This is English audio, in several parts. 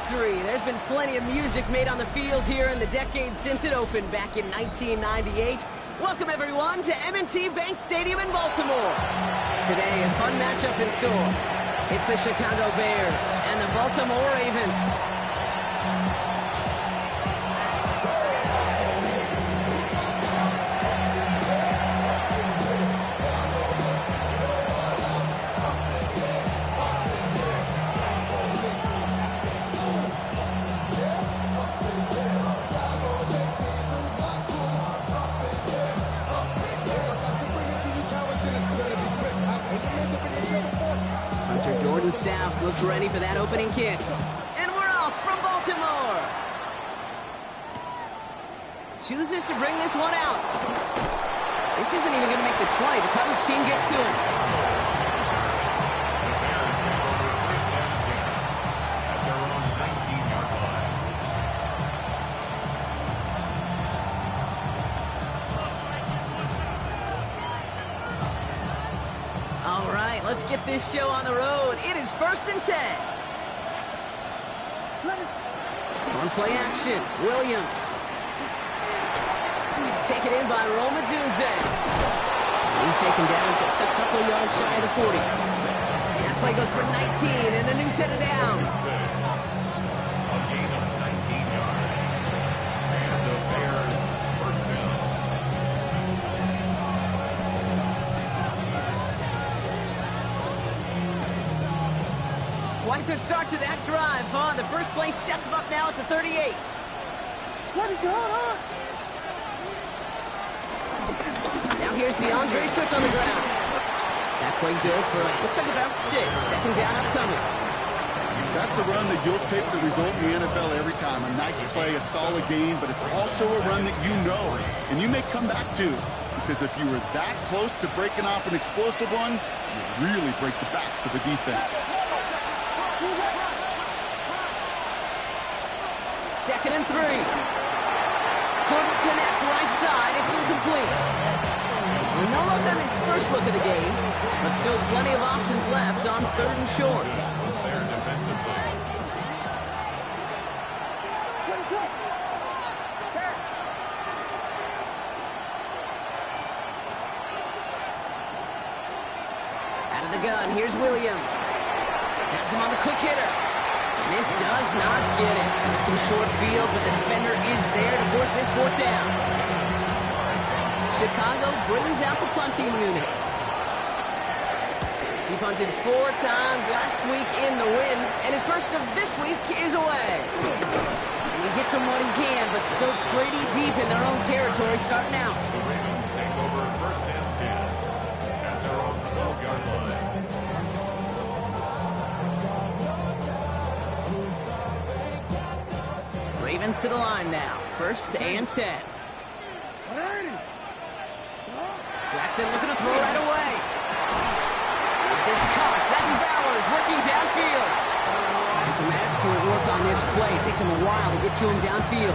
victory. There's been plenty of music made on the field here in the decade since it opened back in 1998. Welcome, everyone, to M&T Bank Stadium in Baltimore. Today, a fun matchup in store. It's the Chicago Bears and the Baltimore Ravens. South looks ready for that opening kick. And we're off from Baltimore. Chooses to bring this one out. This isn't even going to make the 20. The coverage team gets to him. Let's get this show on the road. It is 1st and 10. On play action, Williams. It's taken in by Rome Odunze. He's taken down just a couple of yards shy of the 40. That play goes for 19 and a new set of downs. A gain of 19 yards. And the Bears first down. Quite the start to that drive, huh? The first play sets him up now at the 38. Now here's DeAndre Swift on the ground. That play good for, looks like about 6. Second down upcoming. That's a run that you'll take the result in the NFL every time. A nice play, a solid game, but it's also a run that you know, and you may come back to. Because if you were that close to breaking off an explosive one, you really break the backs of the defense. 2nd and 3. Couldn't connect right side. It's incomplete. No look on his first look of the game, but still plenty of options left on 3rd and short. Was there defensively. Out of the gun, here's Williams. Has him on the quick hitter. And this does not get it. Looking short field, but the defender is there to force this 4th down. Chicago brings out the punting unit. He punted 4 times last week in the win, and his first of this week is away. And he gets him what he can, but still pretty deep in their own territory starting out. The Ravens take over 1st and 10 at their own 12-yard line. Ravens to the line now. 1st and 10. Jackson looking to throw right away. This is Cox. That's Bowers working downfield. And some excellent work on this play. It takes him a while to get to him downfield.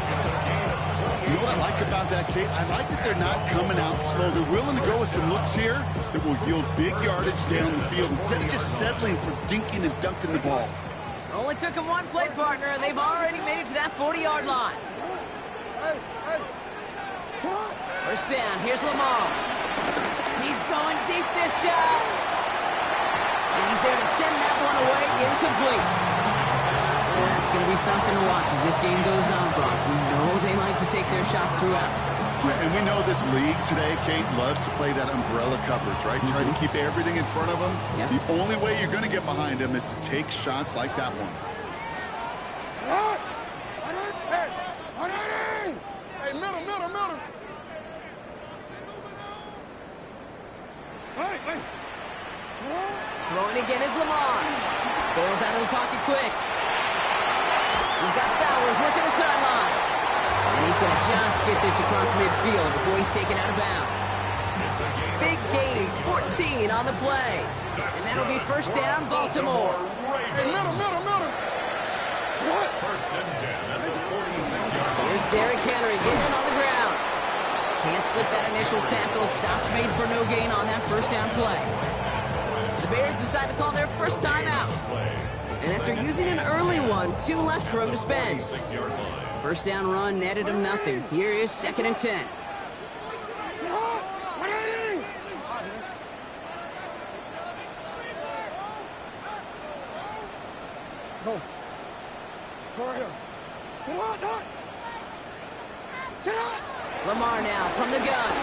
You know what I like about that, Kate? I like that they're not coming out slow. They're willing to go with some looks here that will yield big yardage down the field instead of just settling for dinking and dunking the ball. Only took him one play, partner, and they've already made it to that 40-yard line. 1st down. Here's Lamar. He's going deep this time. And he's there to send that one away. Incomplete. That's going to be something to watch as this game goes on, Brock. We know they like to take their shots throughout. Yeah, and we know this league today, Kate, loves to play that umbrella coverage, right? Try to keep everything in front of them. Yep. The only way you're going to get behind them is to take shots like that one. Hey, middle. Throwing again is Lamar. Bails out of the pocket quick. He's got Bowers working the sideline. And he's going to just get this across midfield before he's taken out of bounds. Big gain, 14 on the play. And that'll be 1st down, Baltimore. Hey, middle. What? 1st and 10 at the 46-yard line. Here's Derrick Henry getting on the ground. Can't slip that initial tackle. Stops made for no gain on that 1st down play. The Bears decide to call their first timeout. And after using an early one, 2 left for him to spend. 6-yard line. First down run netted him nothing. Here is 2nd and 10. Go. Go right here. Sit out, Doc. Sit out. Lamar now from the gun.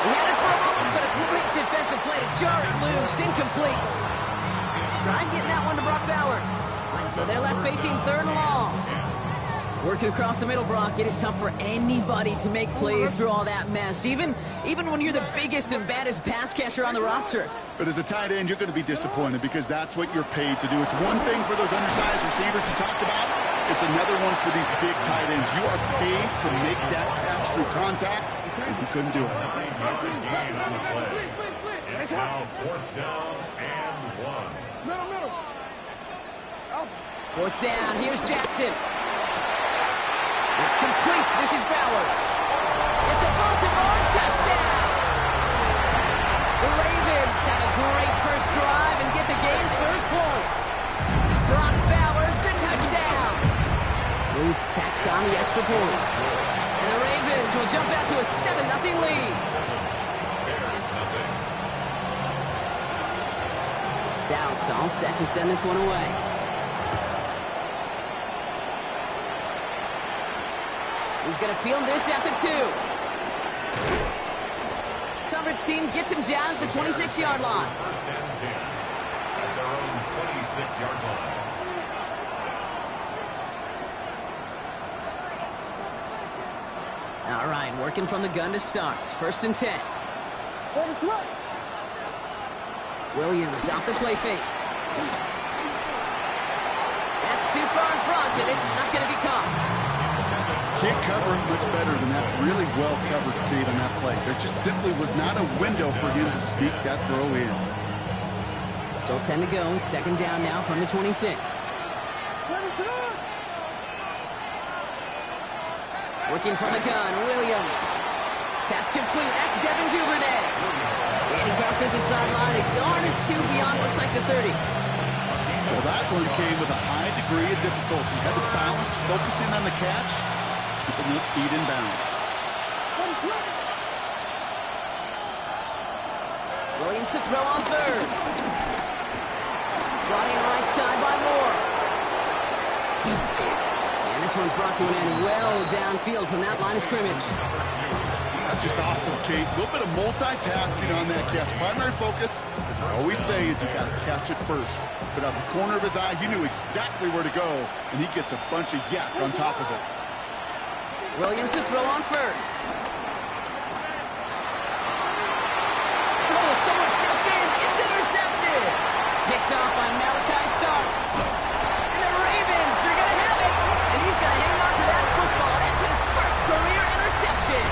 He had it for a moment, but a great defensive play to jar it loose. Incomplete. Tried getting that one to Brock Bowers. So they're left facing 3rd and long. Working across the middle, Brock, it is tough for anybody to make plays through all that mess, even when you're the biggest and baddest pass catcher on the roster. But as a tight end, you're going to be disappointed because that's what you're paid to do. It's one thing for those undersized receivers you talked about. It's another one for these big tight ends. You are paid to make that catch through contact, and you couldn't do it. Gain on the play. It's now 4th down and 1. Middle. 4th down, here's Jackson. It's complete. This is Bowers. It's a Baltimore touchdown. The Ravens have a great first drive and get the game's first points. Brock Bowers, the touchdown. Luke tacks on the extra point. And the Ravens will jump out to a 7-0 lead. Stout all set to send this one away. He's going to field this at the 2. Coverage team gets him down at the 26-yard line. 1st and 10 at their own 26-yard line. All right, working from the gun to start. 1st and 10. Williams off the play fake. That's too far in front, and it's not going to be caught. Can't cover it much better than that really well-covered Cade on that play. There just simply was not a window for him to sneak that throw in. Still 10 to go. 2nd down now from the 26. Working from the gun, Williams. Pass complete. That's Devin Duvernay. And he crosses the sideline. A yard or 2 beyond, looks like the 30. Well, that one came with a high degree of difficulty. Had to balance, focusing on the catch, keeping those feet in bounds. Williams to throw on 3rd. Brought in right side by Moore. And this one's brought to an end well downfield from that line of scrimmage. That's just awesome, Kate. A little bit of multitasking on that catch. Primary focus, as I always say, is you got to catch it first. But out the corner of his eye, he knew exactly where to go, and he gets a bunch of yak on top of it. Williams to throw on 1st. Oh, someone stepped in. It's intercepted. Picked off by Malachi Starks. And the Ravens are going to have it. And he's going to hang on to that football. That's his first career interception.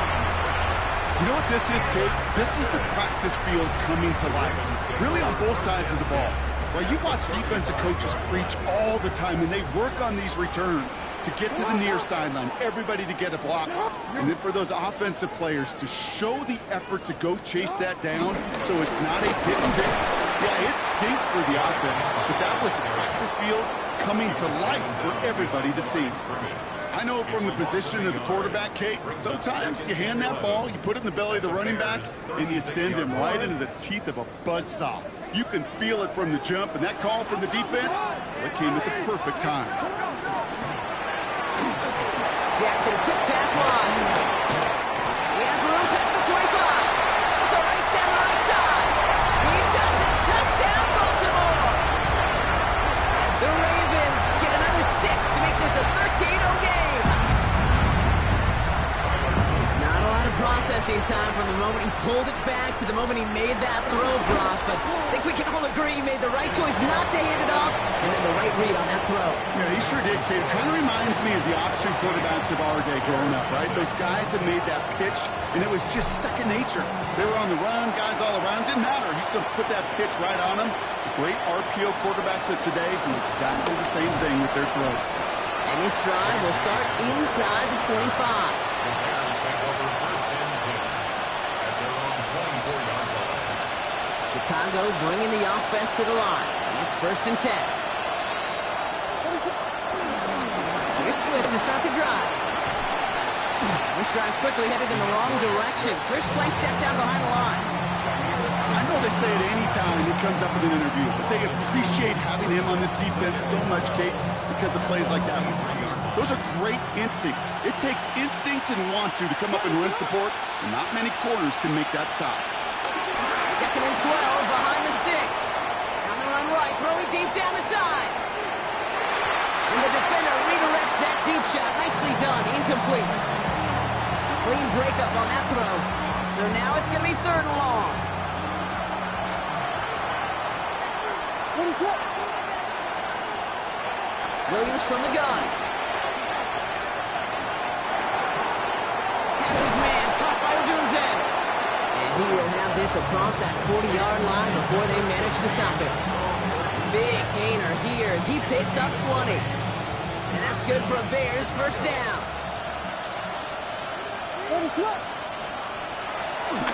You know what this is, Kate? This is the practice field coming to life. Really on both sides of the ball. Right, you watch defensive coaches preach all the time, and they work on these returns to get to the near sideline, everybody to get a block, and then for those offensive players to show the effort to go chase that down so it's not a pick 6. Yeah, it stinks for the offense, but that was the practice field coming to life for everybody to see. I know from the position of the quarterback, Kate, sometimes you hand that ball, you put it in the belly of the running back, and you send him right into the teeth of a buzzsaw. You can feel it from the jump, and that call from the defense, it came at the perfect time. Jackson, quick pass wide. He has room past the 25. It's a race down the right side. He does it. Touchdown, Baltimore. The Ravens get another 6 to make this a 13-0 game. Not a lot of processing time from the moment he pulled it back to the moment he made that throw, Brock. But I think we can all agree he made the right choice not to hand it off, and then the right read on that throw. Yeah, he sure did, Kate. Kind of reminds me of the option quarterbacks of our day growing up, right? Those guys that made that pitch, and it was just second nature. They were on the run, guys all around. Didn't matter. He's going to put that pitch right on them. The great RPO quarterbacks of today do exactly the same thing with their throws. And this drive will start inside the 25. The Bears take over 1st and 10 at their own 24-yard line. Chicago bringing the offense to the line. It's 1st and 10. Here's Swift to start the drive. This drive's quickly headed in the wrong direction. First play set down behind the line. I know they say it any time he comes up in an interview, but they appreciate having him on this defense so much, Kate, because of plays like that one. Those are great instincts. It takes instincts and want to come up and run support, and not many corners can make that stop. 2nd and 12 behind the sticks. On the run right, throwing deep down the side. And the defender redirects that deep shot. Nicely done. Incomplete. Clean breakup on that throw. So now it's going to be 3rd and long. Williams from the gun. Has his man caught by Odunze. And he will have this across that 40-yard line before they manage to stop him. Big gainer here as he picks up 20. And that's good for a Bears 1st down.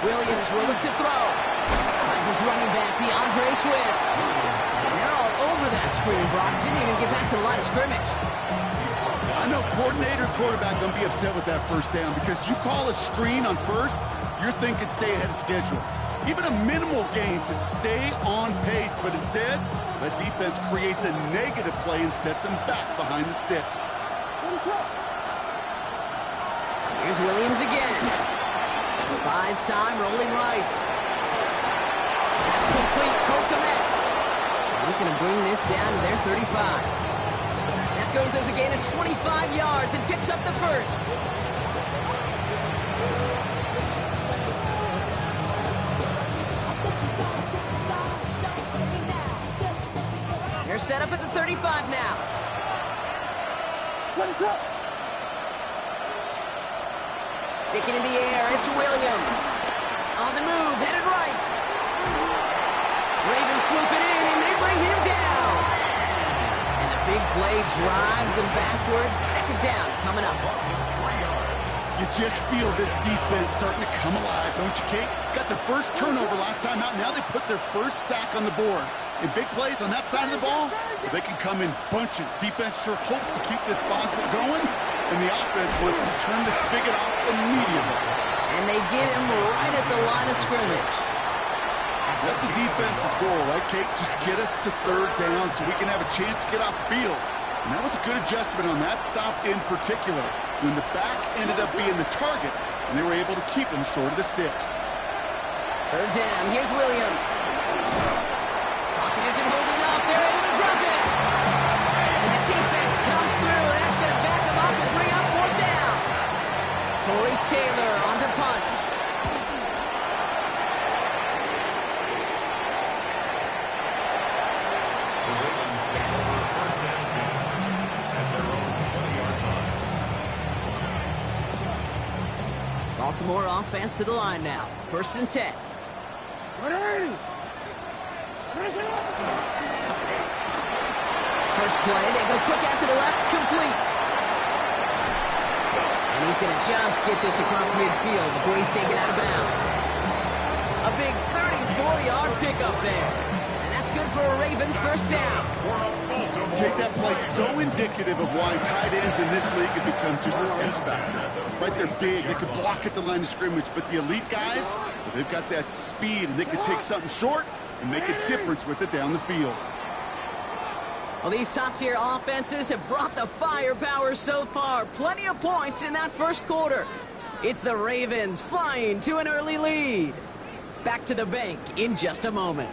Williams will look to throw. Finds his running back, DeAndre Swift. And they're all over that screen, Brock. Didn't even get back to the line of scrimmage. I know coordinator, quarterback going to be upset with that 1st down because you call a screen on 1st, you're thinking stay ahead of schedule. Even a minimal gain to stay on pace, but instead, the defense creates a negative play and sets him back behind the sticks. Here's Williams again. Buys time, rolling right. That's complete. Cole Kmet. He's going to bring this down to their 35. That goes as a gain of 25 yards and picks up the 1st. They're set up at the 35 now. Sticking in the air, it's Williams. On the move, headed right. Ravens swoop it in, and they bring him down. And the big play drives them backwards. 2nd down coming up. You just feel this defense starting to come alive, don't you, Kate? Got their 1st turnover last time out. Now they put their 1st sack on the board. And big plays on that side of the ball, they can come in bunches. Defense sure hopes to keep this faucet going, and the offense wants to turn the spigot off immediately. And they get him right at the line of scrimmage. That's a defense's goal, right, Kate? Just get us to 3rd down so we can have a chance to get off the field. And that was a good adjustment on that stop in particular, when the back ended up being the target, and they were able to keep him short of the sticks. 3rd down, here's Williams. Pocket isn't holding up, they're able to drop it. And the defense comes through, that's going to back them up and bring up 4th down. Torrey Taylor on the punt. The Ravens take over 1st and 10 at their own 20-yard line. Baltimore offense to the line now. 1st and 10. First play, they go quick out to the left, complete. And he's going to just get this across midfield before he's taken out of bounds. A big 34-yard pickup there. And that's good for a Ravens 1st down. Take that play so indicative of why tight ends in this league have become just an X factor. Right, they're big, they could block at the line of scrimmage, but the elite guys, well, they've got that speed, and they can take something short and make a difference with it down the field. Well, these top-tier offenses have brought the firepower so far. Plenty of points in that 1st quarter. It's the Ravens flying to an early lead. Back to the bank in just a moment.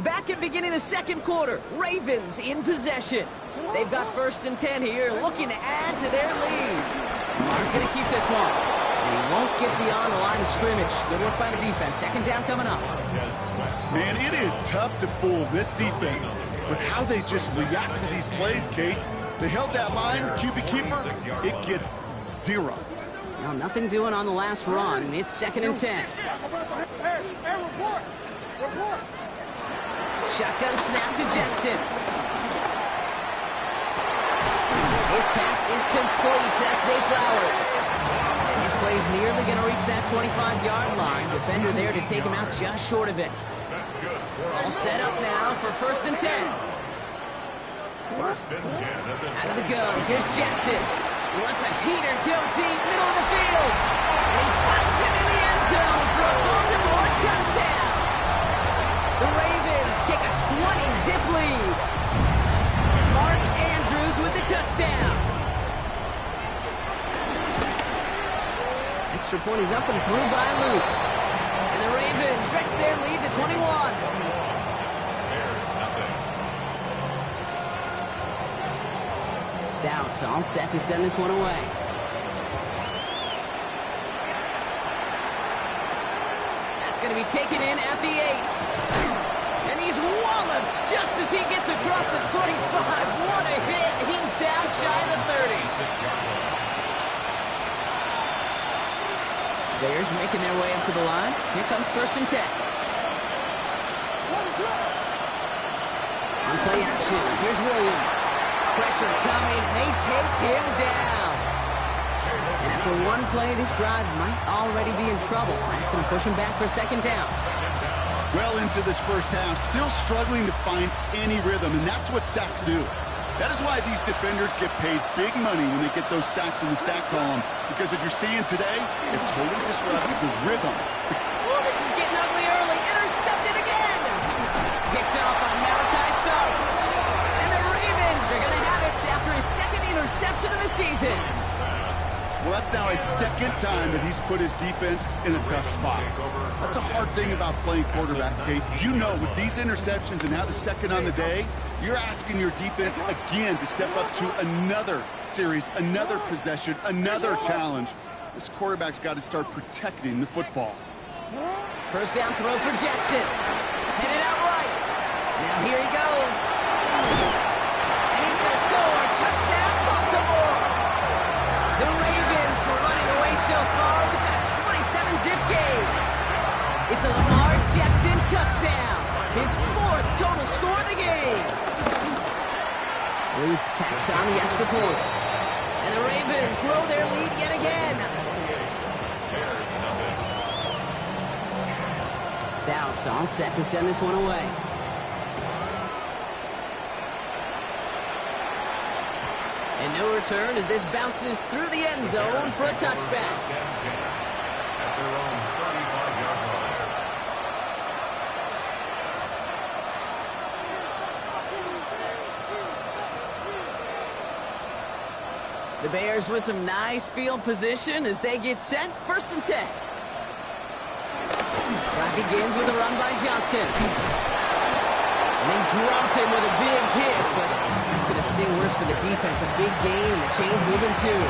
Back at beginning of the 2nd quarter, Ravens in possession. They've got 1st and 10 here, looking to add to their lead. Lamar's going to keep this one. And he won't get beyond the line of scrimmage. Good work by the defense. 2nd down coming up. Man, it is tough to fool this defense with how they just react to these plays, Kate. They held that line, the QB keeper, it gets 0. Now, nothing doing on the last run. It's 2nd and 10. Shotgun snap to Jackson. His pass is complete. That's Zay Flowers. And This play's nearly going to reach that 25-yard line. Defender there to take him out just short of it. That's good. All set up now for 1st and 10. First and 10 at the Out of the gun, here's Jackson. He lets a heater go deep, middle of the field. And he finds him in the end zone for a Baltimore touchdown. The Ravens take a 20-zip lead. Mark Andrews with the touchdown. Extra point is up and through by Luke. And the Ravens stretch their lead to 21. Bears nothing. Stout all set to send this one away. That's going to be taken in at the 8. And he's walloped just as he gets across the 25. What a hit. He's down shy of the 30. 6-yard line. Bears making their way up to the line. Here comes 1st and 10. On play action, here's Williams. Pressure coming, and they take him down. And after one play, this drive might already be in trouble. That's going to push him back for 2nd down. Well into this first half, still struggling to find any rhythm, and that's what sacks do. That is why these defenders get paid big money when they get those sacks in the stat column, because as you're seeing today, it totally disrupts the rhythm. Oh, this is getting ugly early. Intercepted again. Picked up on Malachi Starks. And the Ravens are going to have it after his 2nd interception of the season. Well, that's now his 2nd time that he's put his defense in a tough spot. That's a hard thing about playing quarterback, Kate. You know, with these interceptions and now the 2nd on the day, you're asking your defense again to step up to another series, another possession, another challenge. This quarterback's got to start protecting the football. 1st down throw for Jackson. Headed out right. Now here he goes. And he's going to score. Touchdown, Baltimore. The Ravens were running away so far with a 27-zip game. It's a Lamar Jackson touchdown. His 4th total score of the game. Luke tacks on the extra point. And the Ravens grow their lead yet again. Bears nothing. Stout all set to send this one away. And no return as this bounces through the end zone for a touchback. 1st and 10 at their own 35-yard line. The Bears with some nice field position as they get set. 1st and 10. Clock begins with a run by Johnson. And they drop him with a big hit, but it's going to sting worse for the defense. A big gain, and the chain's moving too.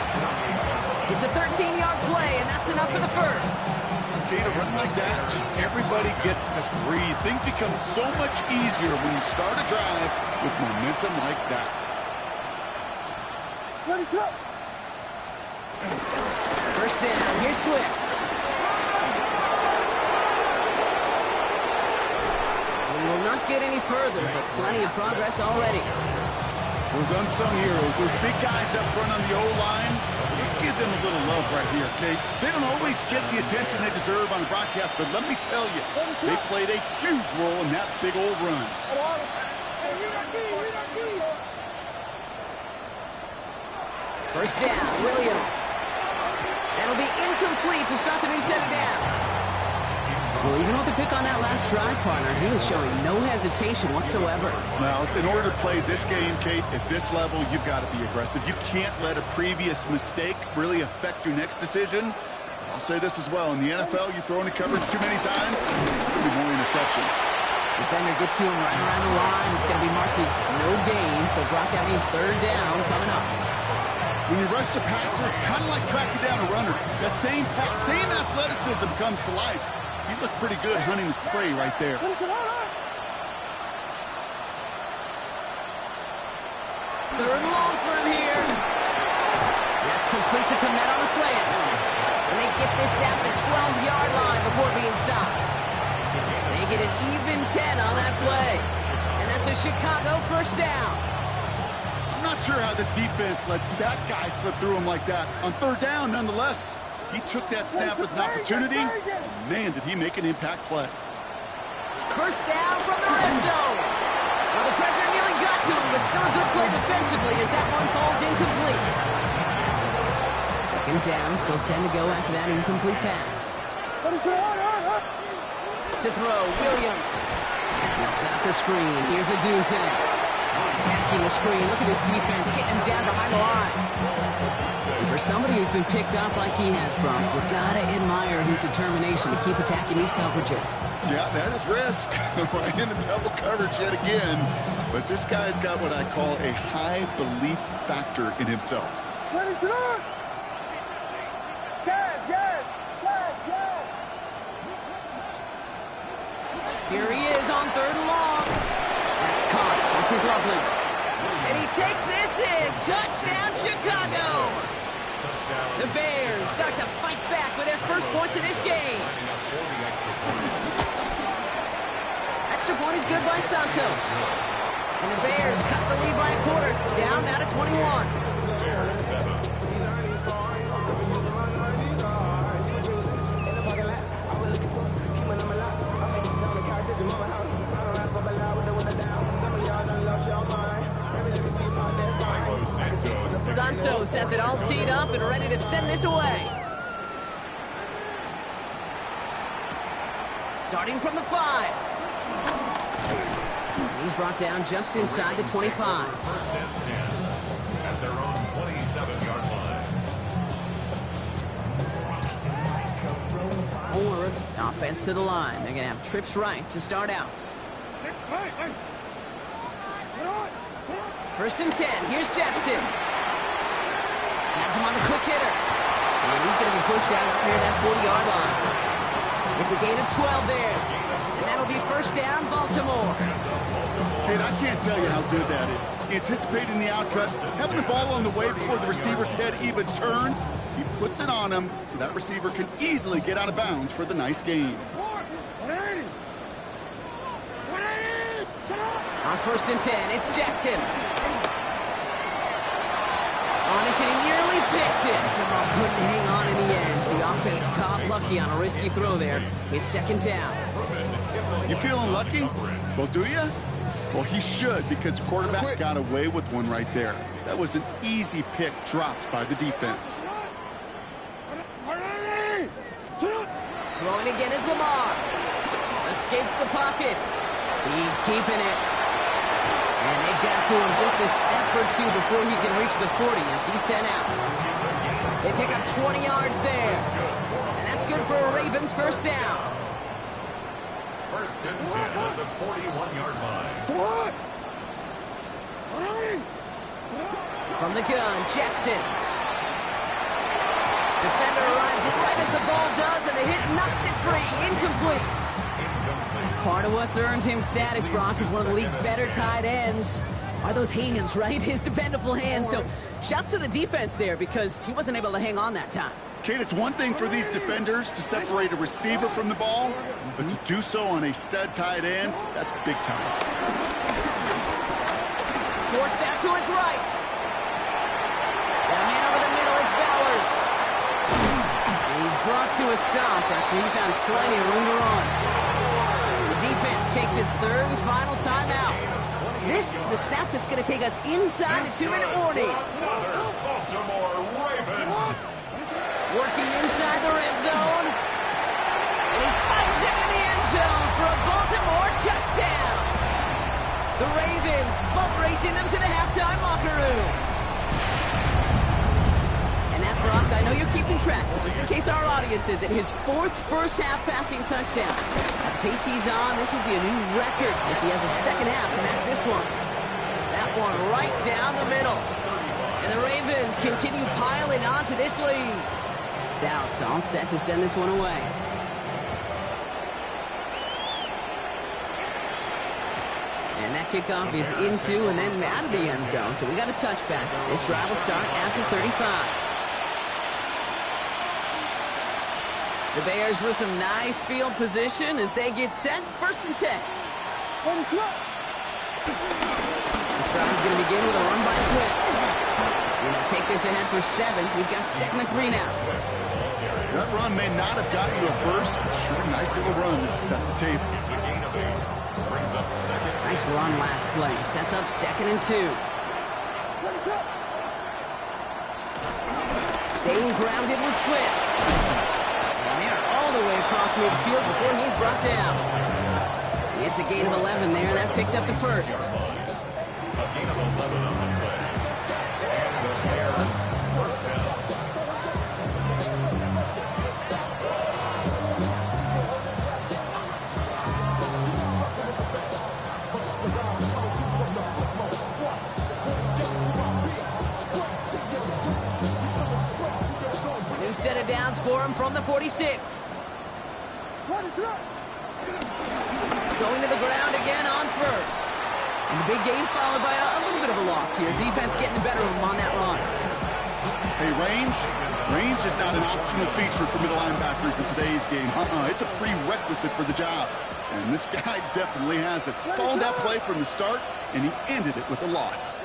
It's a 13-yard play, and that's enough for the 1st. Okay, to run like that, just everybody gets to breathe. Things become so much easier when you start a drive with momentum like that. Ready, up. 1st down, here's Swift. We will not get any further, but plenty of progress already. Those unsung heroes, those big guys up front on the O-line, let's give them a little love right here, okay? They don't always get the attention they deserve on the broadcast, but let me tell you, they played a huge role in that big old run. First down, Williams. That'll be incomplete to start the new set of downs. Well, even with the pick on that last drive, partner, he was showing no hesitation whatsoever. Now, in order to play this game, Kate, at this level, you've got to be aggressive. You can't let a previous mistake really affect your next decision. I'll say this as well. In the NFL, you throw into coverage too many times, there'll be more interceptions. Defender gets to him right around the line. It's going to be marked as no gain, so Brock, that means 3rd down coming up. When you rush the passer, it's kind of like tracking down a runner. That same athleticism comes to life. He looked pretty good hunting his prey right there. 3rd and long for him here. That's complete to Kmet on the slant. And they get this down the 12-yard line before being stopped. They get an even 10 on that play. And that's a Chicago 1st down. I'm not sure how this defense let that guy slip through him like that. On 3rd down, nonetheless. He took that snap as an opportunity. Man, did he make an impact play. First down from the red zone. Well, the pressure nearly got to him, but still a good play defensively as that one falls incomplete. Second down, still 10 to go after that incomplete pass. To throw, Williams. Now set up the screen. Here's Adunze. Attacking the screen. Look at this defense, getting him down behind the line. And for somebody who's been picked off like he has, Brock, you gotta admire his determination to keep attacking these coverages. Yeah, that is risk. Right in the double coverage yet again. But this guy's got what I call a high belief factor in himself. Here he is on third and long. That's Cox. This is Loveland. And he takes this in. Touchdown, Chicago. The Bears start to fight back with their first points of this game. Extra point is good by Santos. And the Bears cut the lead by a quarter. Down now to 21. Santos has it all teed up and ready to send this away. Starting from the 5. And he's brought down just inside the 25. First and 10 at their own 27-yard line. Or offense to the line. They're going to have trips right to start out. First and 10. Here's Jackson. Has him on the quick hitter. And he's going to be pushed out up near that 40-yard line. It's a gain of 12 there. And that'll be first down, Baltimore. Kid, I can't tell you how good that is. Anticipating the outcut, having the ball on the way before the receiver's head even turns. He puts it on him so that receiver can easily get out of bounds for the nice gain. On first and 10, it's Jackson. On it, and he nearly picked it. Somehow couldn't hang on in the end. The offense caught lucky on a risky throw there. It's second down. You feeling lucky? Well, do you? Well, he should, because the quarterback got away with one right there. That was an easy pick dropped by the defense. Throwing again is Lamar. Escapes the pocket. He's keeping it. And they've got to him just a step or two before he can reach the 40 as he's sent out. They pick up 20 yards there. And that's good for a Ravens first down. First and 10 at the 41-yard line. From the gun, Jackson. Defender arrives right as the ball does, and the hit knocks it free. Incomplete. Part of what's earned him status, Brock, is one of the league's better tight ends. Are those hands, right? His dependable hands. So shouts to the defense there because he wasn't able to hang on that time. Kate, it's one thing for these defenders to separate a receiver from the ball, but to do so on a stud tight end, that's big time. Forced out to his right. Got a man over the middle, it's Bowers. And he's brought to a stop after he found plenty of room to run. The defense takes its third and final timeout. This is the snap that's going to take us inside the 2-minute warning. Baltimore Ravens. Working inside the red zone. And he finds him in the end zone for a Baltimore touchdown. The Ravens boat racing them to the halftime locker room. And that, Brock, I know you're keeping track, but just in case our audience isn't, his fourth first-half passing touchdown. At the pace he's on, this would be a new record if he has a second half to match this one. That one right down the middle. And the Ravens continue piling onto this lead. Stout all set to send this one away. And that kickoff is into and then out of the end zone. So we got a touchback. This drive will start after 35. The Bears with some nice field position as they get set. First and 10. This drive is going to begin with a run by Swift. We're going to take this ahead for 7. We've got 2nd and 3 now. That run may not have gotten you a first, but sure nice little run to set the table. It's a gain of 8. Brings up second. Nice run last play. Sets up 2nd and 2. Staying grounded with Swift. And they're all the way across midfield before he's brought down. It's a gain of 11 there. That picks up the first. A gain of 11 on the play. And the Bears first down. New set of downs for him from the 46. Going to the ground again on first. And the big gain followed by a little bit of a loss here. Defense getting the better of him on that run. Hey, range is not an optional feature for middle linebackers in today's game. It's a prerequisite for the job. And this guy definitely has it. Followed that play from the start, and he ended it with a loss.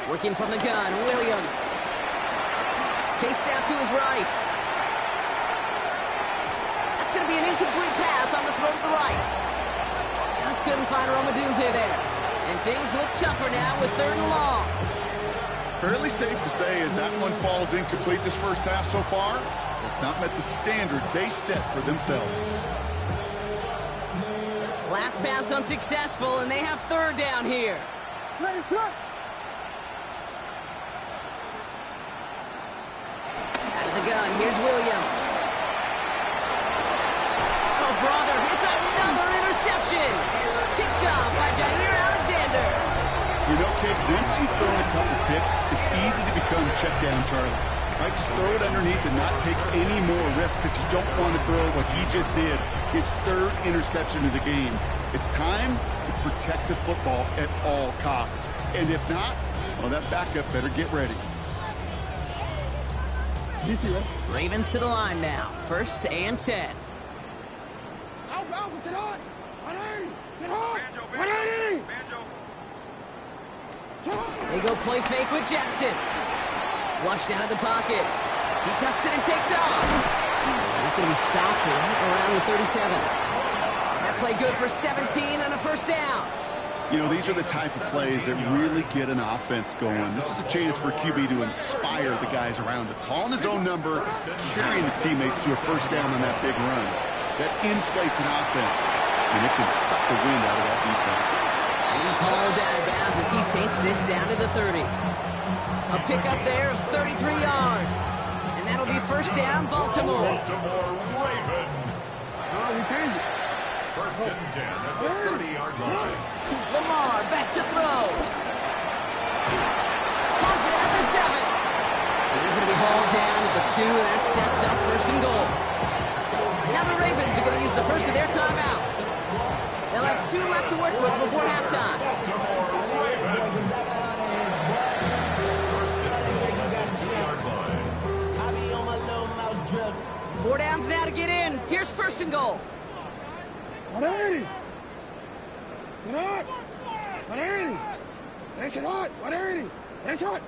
Working from the gun, Williams. Chased out to his right. That's going to be an incomplete pass on the throw to the right. Just couldn't find Romadunze there. And things look tougher now with 3rd and long. Fairly safe to say as that one falls incomplete this first half so far, it's not met the standard they set for themselves. Last pass unsuccessful, and they have 3rd down here. Ready, set. Out of the gun, here's Williams. Oh, brother, it's another interception. Picked off by Jair Alexander. You know, Kate, once you've thrown a couple picks, it's easy to become check down Charlie. Right, just throw it underneath and not take any more risk because you don't want to throw what he just did, his 3rd interception of the game. It's time to protect the football at all costs. And if not, well, that backup better get ready. Ravens to the line now. 1st and 10. Alpha, sit hard. 180. Sit hard. 180. They go play fake with Jackson. Flushed out of the pocket. He tucks it and takes off. He's going to be stopped right around the 37. That play good for 17 and a 1st down. You know, these are the type of plays that really get an offense going. This is a chance for QB to inspire the guys around him. Calling his own number, carrying his teammates to a 1st down on that big run. That inflates an offense, and it can suck the wind out of that defense. He's hauled out of bounds as he takes this down to the 30. A pickup there of 33 yards. And that'll be 1st down, Baltimore. Baltimore Raven. We changed it. 1st and 10 at the 30-yard line. Lamar back to throw. Has it at the 7. And he's going to be hauled down at the 2. That sets up 1st and goal. Now the Ravens are going to use the first of their timeouts. They'll have 2 left to work with before halftime. Baltimore Raven. 1st and 10 at the 2-yard line. 4 downs now to get in. Here's 1st and goal. 180. Sit hard. 180. Sit hard. 180. Sit hard.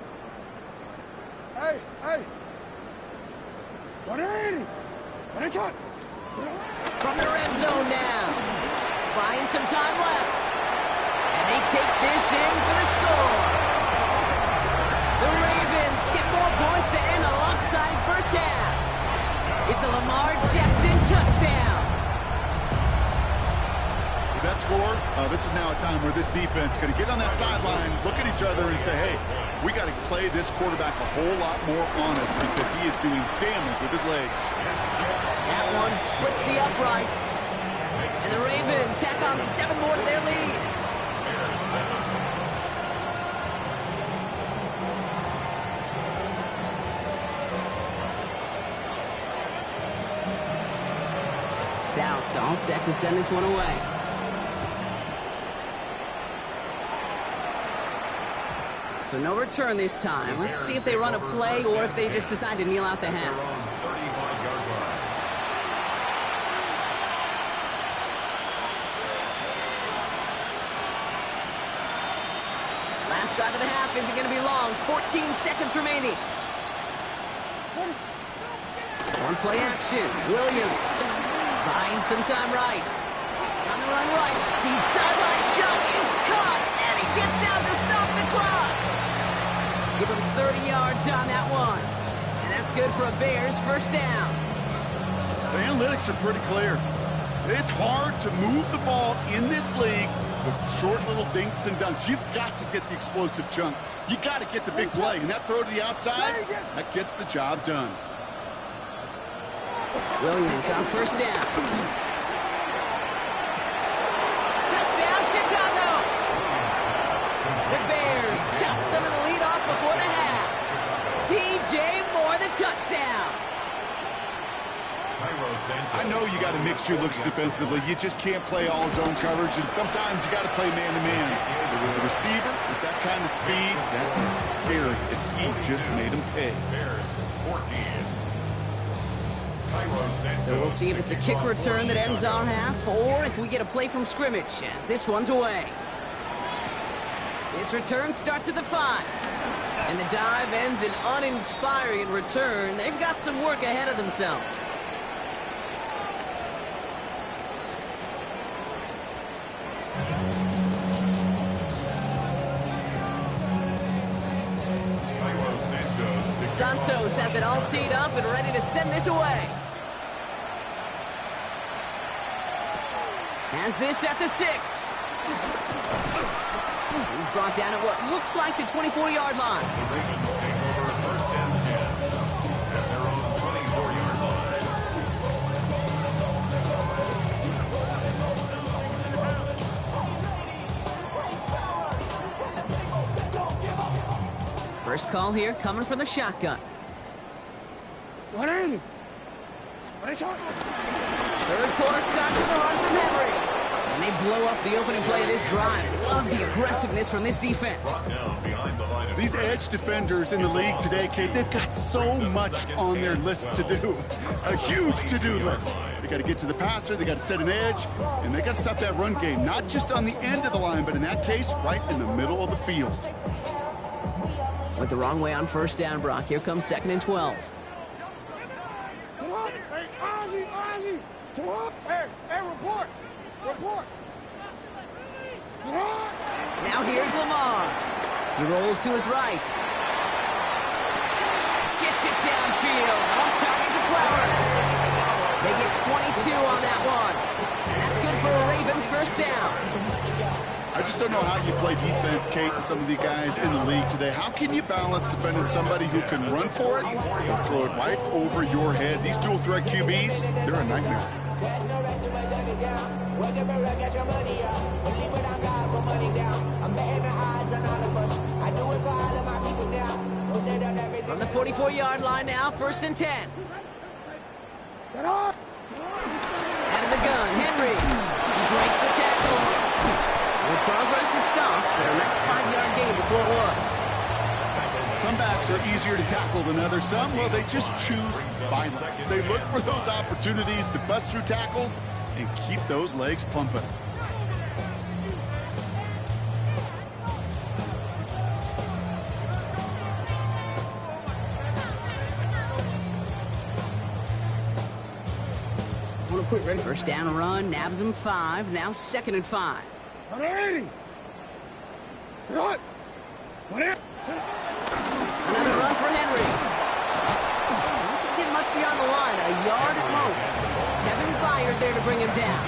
Hey. 180. Sit hard. From the red zone now. Buying some time left. And they take this in for the score. The Ravens get more points to end a lopsided 1st half. It's a Lamar Jackson touchdown. With that score, this is now a time where this defense is going to get on that sideline, look at each other and say, hey, we got to play this quarterback a whole lot more honest because he is doing damage with his legs. That one splits the uprights. And the Ravens tack on 7 more to their lead. Stout all set to send this one away. So no return this time. Let's see if they run a play or if they just decide to kneel out the half. 35-yard line. isn't going to be long. 14 seconds remaining. On play action. Williams buying some time right. On the run right. Deep sideline shot is caught. And he gets out to stop the clock. Give him 30 yards on that one. And that's good for a Bears first down. The analytics are pretty clear. It's hard to move the ball in this league with short little dinks and dunks. You've got to get the explosive chunk. You got to get the big play. And that throw to the outside, that gets the job done. Williams on first down. Touchdown, Chicago! The Bears chop some of the lead off before the half. DJ Moore, the touchdown. I know you got to mix your looks defensively. You just can't play all zone coverage, and sometimes you got to play man-to-man. But with a receiver with that kind of speed, that is scary, and he just made him pay. Bears 14. So we'll see if it's a kick return that ends our half, or if we get a play from scrimmage, as this one's away. This return starts at the 5. And the dive ends an uninspiring return. They've got some work ahead of themselves. Santos has it all teed up and ready to send this away. Has this at the 6. He's brought down at what looks like the 24-yard line. The Ravens take over first and 10 at their own 24-yard line. First call here coming from the shotgun. 180. What a shot. Third quarter starts with a run from Henry. And they blow up the opening play of this drive. Love the aggressiveness from this defense. Down behind the line of These edge defenders in the league today, Kate, they've got so much on their list to do. A huge to-do list. They got to get to the passer, they got to set an edge, and they got to stop that run game. Not just on the end of the line, but in that case, right in the middle of the field. Went the wrong way on first down, Brock. Here comes 2nd and 12. Come on. Hey, Ozzie. Come on. Hey, report. Come on. Now here's Lamar. He rolls to his right. Gets it downfield. On target to Flowers. They get 22 on that one. And that's good for a Ravens first down. I just don't know how you play defense, Kate, and some of the guys in the league today. How can you balance defending somebody who can run for it or throw it right over your head? These dual threat QBs, they're a nightmare. On the 44-yard line now, 1st and 10. Get up. Out of the gun, Henry. He breaks the tackle. His progress is soft, but a nice 5-yard gain before it was. Some backs are easier to tackle than others. Some, well, they just choose violence. They look for those opportunities to bust through tackles and keep those legs pumping. Quick, ready? First down run, nabs him 5, now 2nd and 5. 180. Get on. 180. Another run for Henry. This didn't get much beyond the line, a yard at most. Kevin Byard there to bring him down.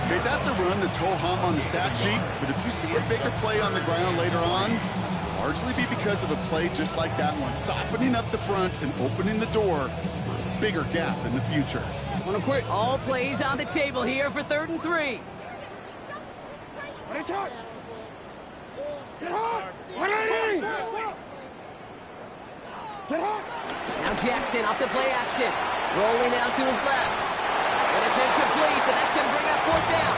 Okay, that's a run that's ho-hum on the stat sheet, but if you see a bigger play on the ground later on, it'll largely be because of a play just like that one, softening up the front and opening the door for a bigger gap in the future. All plays on the table here for 3rd and 3. What a shot. Get on. 180. Get on. Now Jackson off the play action. Rolling out to his left. And it's incomplete, and that's going to bring up 4th down.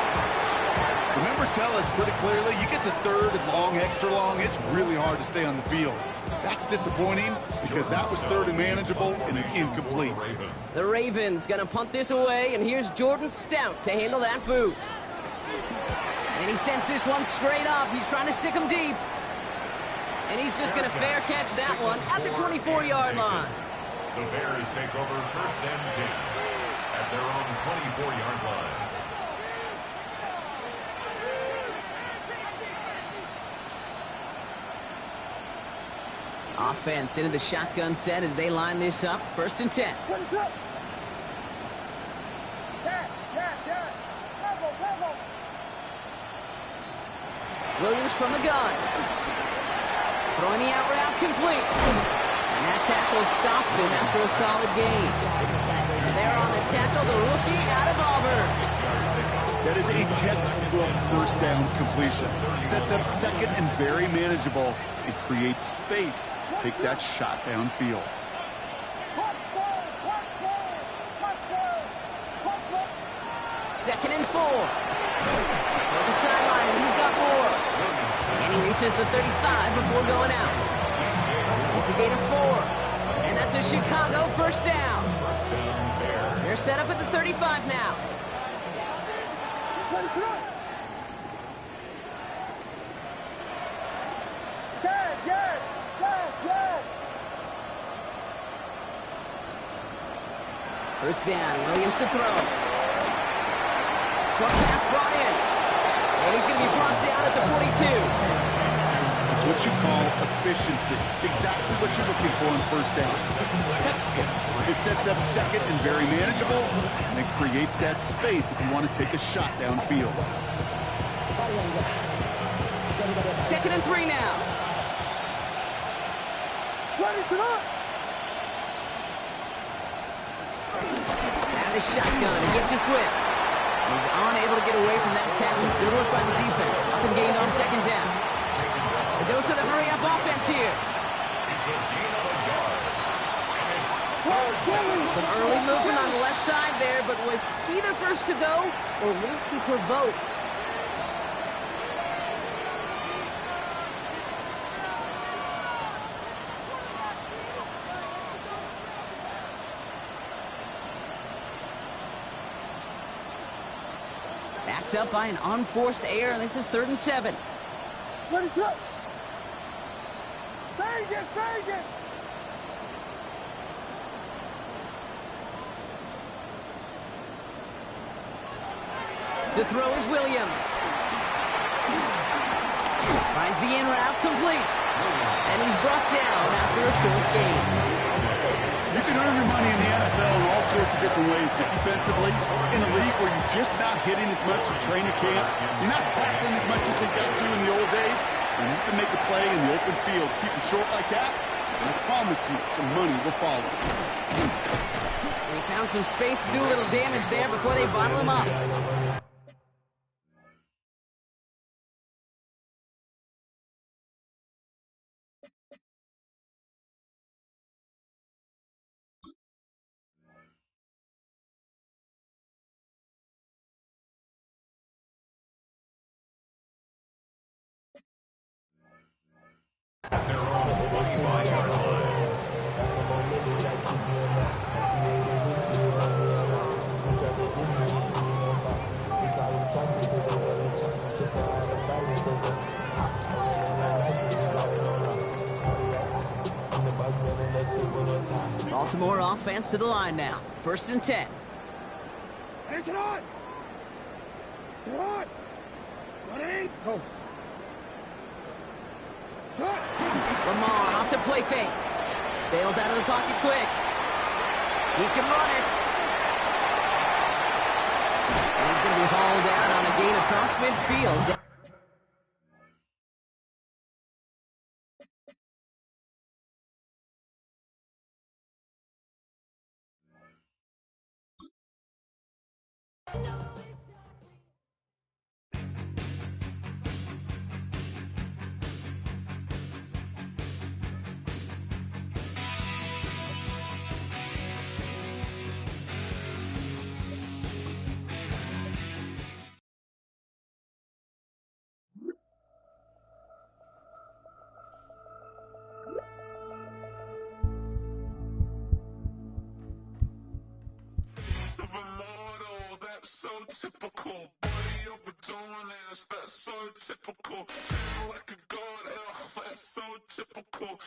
The numbers tell us pretty clearly, you get to 3rd and long, extra long, it's really hard to stay on the field. That's disappointing because that was 3rd and manageable and an incomplete. The Ravens going to punt this away, and here's Jordan Stout to handle that boot. And he sends this one straight up. He's trying to stick him deep. And he's just going to fair catch that one at the 24-yard line. The Bears take over 1st and 10 at their own 24-yard line. Offense into the shotgun set as they line this up. 1st and 10. What's up? Williams from the gun. Throwing the out route complete. And that tackle stops him after a solid gain. There on the tackle, the rookie out of Auburn. That is a textbook 1st down completion. Sets up 2nd and very manageable. It creates space to take that shot downfield. 2nd and 4. For the sideline, and he's got more. And he reaches the 35 before going out. It's a gain of 4. And that's a Chicago 1st down. They're set up at the 35 now. First down, Williams to throw. Short pass brought in. And he's going to be brought down at the 42. That's what you call efficiency. Exactly what you're looking for in 1st down. Textbook. It sets up 2nd and very manageable, and it creates that space if you want to take a shot downfield. 2nd and 3 now. Out of the shotgun to get to Swift. He's unable to get away from that tackle. Good work by the defense. Nothing gained on 2nd down. A dose of the hurry-up offense here. It's a gain of a yard. And it's 3rd down. Some early movement on the left side there, but was he the first to go, or was he provoked? Backed up by an unforced error, and this is 3rd and 7. What is up? Vegas! To throw is Williams. Finds the in route complete. And he's brought down after a short gain. You can earn your money in the NFL in all sorts of different ways, but defensively, in a league where you're just not hitting as much in training camp, you're not tackling as much as they got to in the old days, and you can make a play in the open field, keep it short like that, and I promise you some money will follow. They found some space to do a little damage there before they bottle him up. Their own 25-yard line. Baltimore offense to the line now. 1st and 10. It's on! Go. Lamar off to play fake. Bails out of the pocket quick. He can run it. And he's going to be hauled out on a gain across midfield. Of a model that's so typical. Body overdoing it, that's so typical. Treat me like a god, that's so typical.